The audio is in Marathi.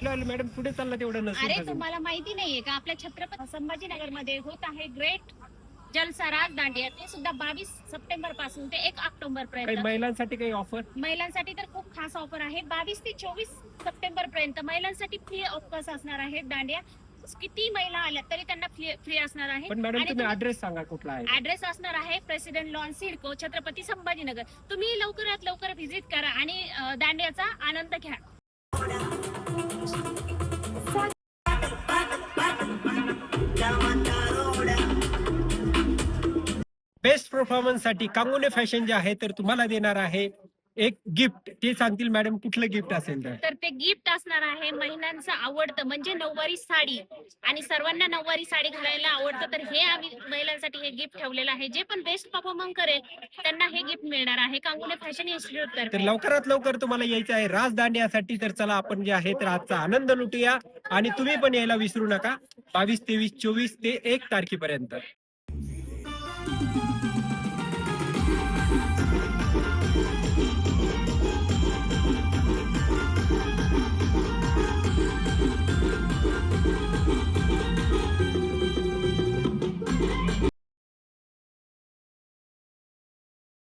मॅडम पुढे चालला तेवढं नसेल. अरे तुम्हाला माहिती नाहीये का आपल्या छत्रपती संभाजीनगर मध्ये होत आहे ग्रेट जलसराज दांडिया, ते सुद्धा 22 सप्टेंबर पासून ते 1 ऑक्टोबर पर्यंत. महिलांसाठी काही ऑफर? महिलांसाठी तर खूप खास ऑफर आहे. 22 ते 24 सप्टेंबर पर्यंत महिलांसाठी फ्री ऑफ कॉस्ट असणार आहे दांडिया. किती महिला आल्या तरी त्यांना फ्री असणार आहे. पण मॅडम तुम्ही ऍड्रेस सांगा कुठला आहे? ऍड्रेस असणार आहे प्रेसिडेंट लॉन सिडको, छत्रपती संभाजीनगर. तुम्ही लवकरात लवकर व्हिजिट करा आणि दांडियाचा आनंद घ्या. बेस्ट परफॉर्मन्स साठी कांगोने फॅशन जे आहे तर तुम्हाला देणार आहे एक गिफ्ट. ते सांगतील मॅडम कुठलं गिफ्ट असेल तर ते गिफ्ट असणार आहे महिलांचं आवडतं म्हणजे नऊवारी साडी, आणि सर्वांना नऊवारी साडी घालायला आवडतं. तर हे आम्ही महिलांसाठी हे गिफ्ट ठेवलेलं आहे. जे पण बेस्ट परफॉर्मन्स करेल त्यांना हे गिफ्ट मिळणार आहे कांगोने फॅशन इन्स्टिट्यूट तर लवकरात लवकर तुम्हाला यायचं आहे राज दांडियासाठी. तर चला आपण जे आहे तर आजचा आनंद लुटूया आणि तुम्ही पण यायला विसरू नका 22, 23, 24 ते 1 तारखेपर्यंत.